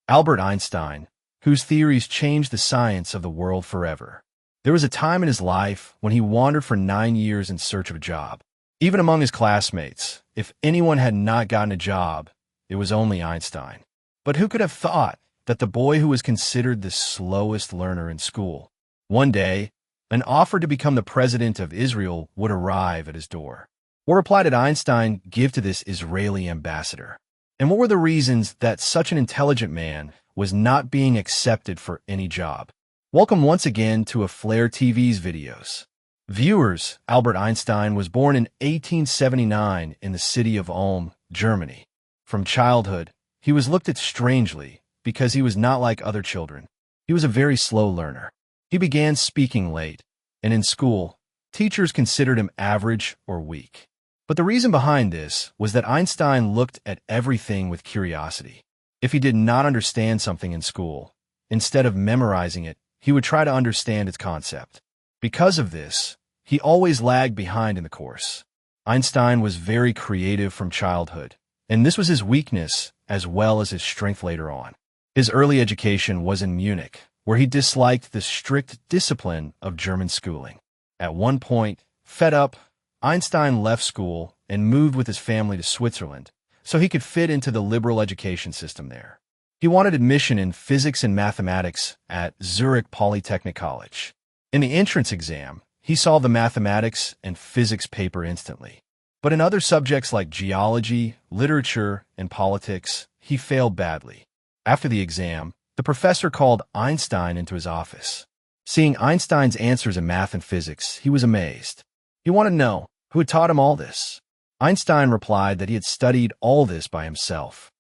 Albert Einstein, whose theories changed the science of the world forever. There was a time in his life when he wandered for 9 years in search of a job. Even among his classmates, if anyone had not gotten a job, it was only Einstein. But who could have thought that the boy who was considered the slowest learner in school, one day, an offer to become the president of Israel would arrive at his door? What reply did Einstein give to this Israeli ambassador? And what were the reasons that such an intelligent man was not being accepted for any job? Welcome once again to a Flare TV's videos. Viewers, Albert Einstein was born in 1879 in the city of Ulm, Germany. From childhood, he was looked at strangely because he was not like other children. He was a very slow learner. He began speaking late, and in school, teachers considered him average or weak. But the reason behind this was that Einstein looked at everything with curiosity. If he did not understand something in school, instead of memorizing it, he would try to understand its concept. Because of this, he always lagged behind in the course. Einstein was very creative from childhood, and this was his weakness as well as his strength later on. His early education was in Munich, where he disliked the strict discipline of German schooling. At one point, fed up, Einstein left school and moved with his family to Switzerland so he could fit into the liberal education system there. He wanted admission in physics and mathematics at Zurich Polytechnic College. In the entrance exam, he saw the mathematics and physics paper instantly. But in other subjects like geology, literature, and politics, he failed badly. After the exam, the professor called Einstein into his office. Seeing Einstein's answers in math and physics, he was amazed. He wanted to know who had taught him all this. Einstein replied that he had studied all this by himself.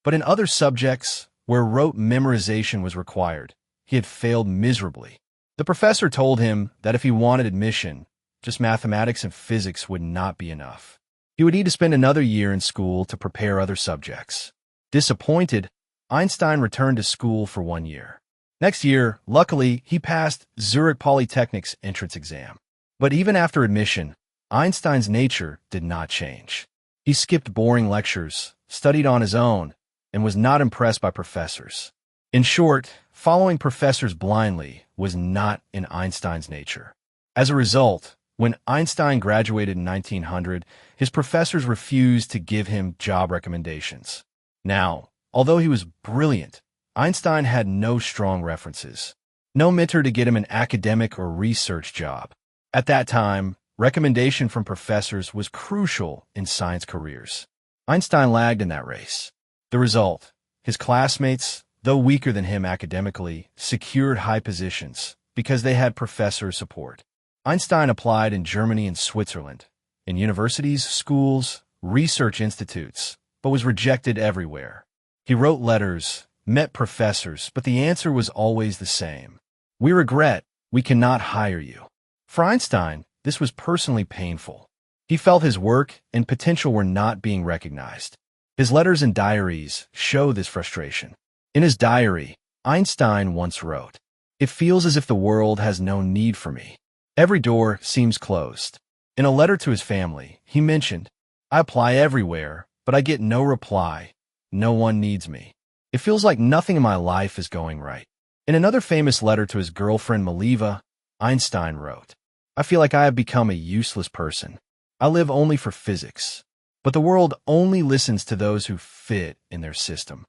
But in other subjects, where rote memorization was required, he had failed miserably. The professor told him that if he wanted admission, just mathematics and physics would not be enough. He would need to spend another year in school to prepare other subjects. Disappointed, Einstein returned to school for 1 year. Next year, luckily, he passed Zurich Polytechnic's entrance exam. But even after admission, Einstein's nature did not change. He skipped boring lectures, studied on his own, and was not impressed by professors. In short, following professors blindly was not in Einstein's nature. As a result, when Einstein graduated in 1900, his professors refused to give him job recommendations. Now, although he was brilliant, Einstein had no strong references, no mentor to get him an academic or research job. At that time, recommendation from professors was crucial in science careers. Einstein lagged in that race. The result, his classmates, though weaker than him academically, secured high positions because they had professor support. Einstein applied in Germany and Switzerland, in universities, schools, research institutes, but was rejected everywhere. He wrote letters, met professors, but the answer was always the same. We regret we cannot hire you. For Einstein, this was personally painful. He felt his work and potential were not being recognized. His letters and diaries show this frustration. In his diary, Einstein once wrote, "It feels as if the world has no need for me. Every door seems closed." In a letter to his family, he mentioned, "I apply everywhere, but I get no reply. No one needs me. It feels like nothing in my life is going right." In another famous letter to his girlfriend Mileva, Einstein wrote, "I feel like I have become a useless person. I live only for physics. But the world only listens to those who fit in their system."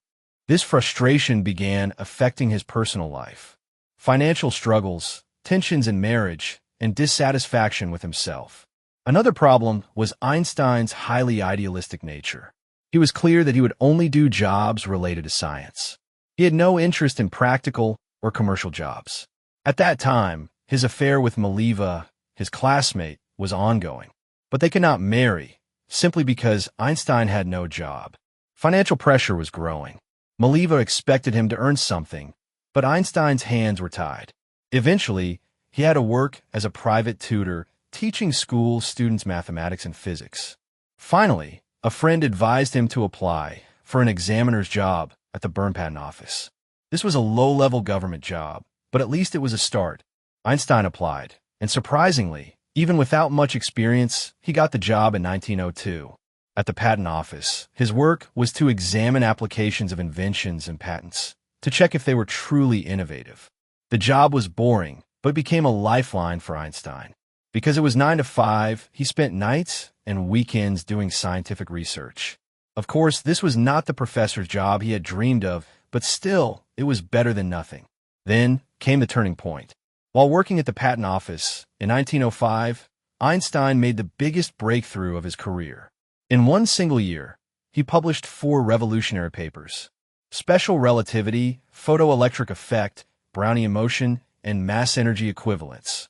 This frustration began affecting his personal life. Financial struggles, tensions in marriage, and dissatisfaction with himself. Another problem was Einstein's highly idealistic nature. He was clear that he would only do jobs related to science. He had no interest in practical or commercial jobs. At that time, his affair with Mileva, his classmate, was ongoing. But they could not marry, simply because Einstein had no job. Financial pressure was growing. Mileva expected him to earn something, but Einstein's hands were tied. Eventually, he had to work as a private tutor, teaching school students mathematics and physics. Finally, a friend advised him to apply for an examiner's job at the Bern Patent Office. This was a low-level government job, but at least it was a start. Einstein applied, and surprisingly, even without much experience, he got the job in 1902. At the patent office, his work was to examine applications of inventions and patents, to check if they were truly innovative. The job was boring, but became a lifeline for Einstein. Because it was 9 to 5, he spent nights and weekends doing scientific research. Of course, this was not the professor's job he had dreamed of, but still, it was better than nothing. Then came the turning point. While working at the patent office in 1905, Einstein made the biggest breakthrough of his career. In one single year, he published 4 revolutionary papers: special relativity, photoelectric effect, Brownian motion, and mass energy equivalence.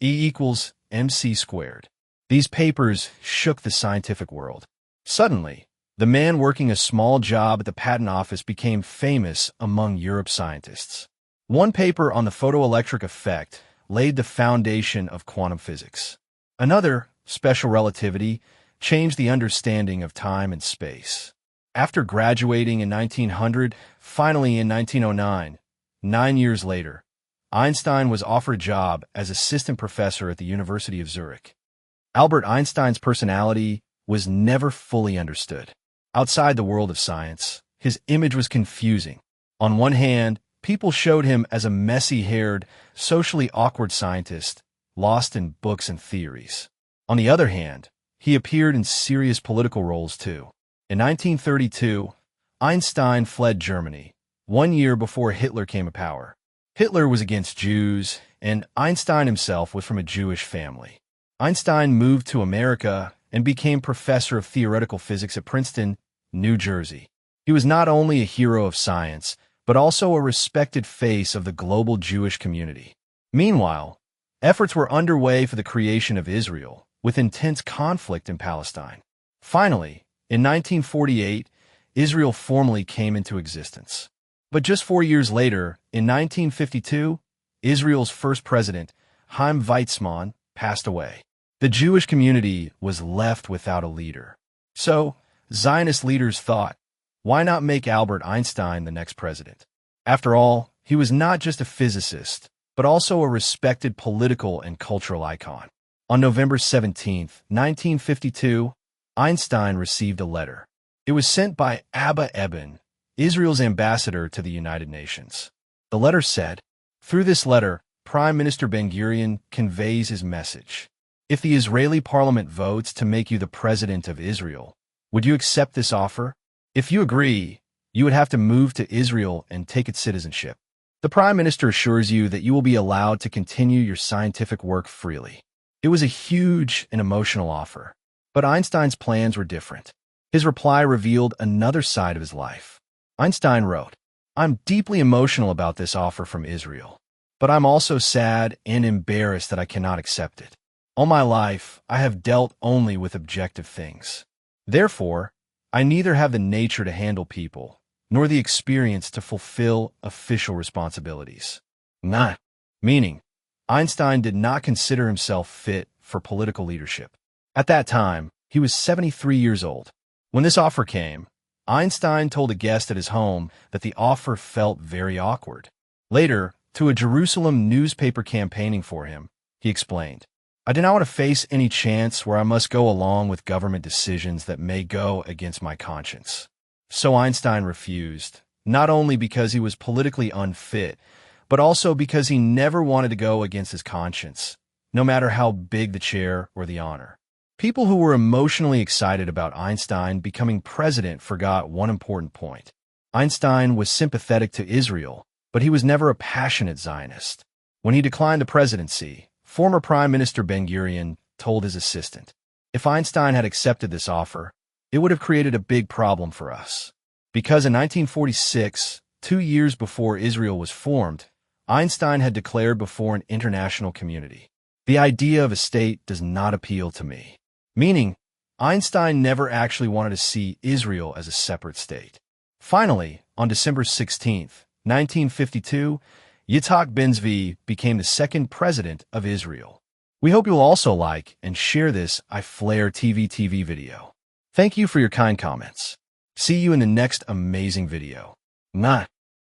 E equals mc squared. These papers shook the scientific world. Suddenly, the man working a small job at the patent office became famous among Europe's scientists. One paper on the photoelectric effect laid the foundation of quantum physics. Another, special relativity, changed the understanding of time and space. After graduating in 1900, finally in 1909, 9 years later, Einstein was offered a job as assistant professor at the University of Zurich. Albert Einstein's personality was never fully understood. Outside the world of science, his image was confusing. On one hand, people showed him as a messy-haired, socially awkward scientist, lost in books and theories. On the other hand, he appeared in serious political roles too. In 1932, Einstein fled Germany, 1 year before Hitler came to power. Hitler was against Jews, and Einstein himself was from a Jewish family. Einstein moved to America and became professor of theoretical physics at Princeton, New Jersey. He was not only a hero of science, but also a respected face of the global Jewish community. Meanwhile, efforts were underway for the creation of Israel, with intense conflict in Palestine. Finally, in 1948, Israel formally came into existence. But just 4 years later, in 1952, Israel's first president, Chaim Weizmann, passed away. The Jewish community was left without a leader. So, Zionist leaders thought, why not make Albert Einstein the next president? After all, he was not just a physicist, but also a respected political and cultural icon. On November 17, 1952, Einstein received a letter. It was sent by Abba Eban, Israel's ambassador to the United Nations. The letter said, "Through this letter, Prime Minister Ben-Gurion conveys his message. If the Israeli parliament votes to make you the president of Israel, would you accept this offer? If you agree, you would have to move to Israel and take its citizenship. The Prime Minister assures you that you will be allowed to continue your scientific work freely." It was a huge and emotional offer. But Einstein's plans were different. His reply revealed another side of his life. Einstein wrote, "I'm deeply emotional about this offer from Israel, but I'm also sad and embarrassed that I cannot accept it. All my life, I have dealt only with objective things. Therefore, I neither have the nature to handle people, nor the experience to fulfill official responsibilities." Meaning, Einstein did not consider himself fit for political leadership. At that time, he was 73 years old. When this offer came, Einstein told a guest at his home that the offer felt very awkward. Later, to a Jerusalem newspaper campaigning for him, he explained, "I do not want to face any chance where I must go along with government decisions that may go against my conscience." So Einstein refused, not only because he was politically unfit, but also because he never wanted to go against his conscience, no matter how big the chair or the honor. People who were emotionally excited about Einstein becoming president forgot one important point. Einstein was sympathetic to Israel, but he was never a passionate Zionist. When he declined the presidency, former Prime Minister Ben-Gurion told his assistant, "If Einstein had accepted this offer, it would have created a big problem for us." Because in 1946, 2 years before Israel was formed, Einstein had declared before an international community, "The idea of a state does not appeal to me." Meaning, Einstein never actually wanted to see Israel as a separate state. Finally, on December 16, 1952, Yitzhak Ben-Zvi became the second president of Israel. We hope you'll also like and share this iFlare TV video. Thank you for your kind comments. See you in the next amazing video.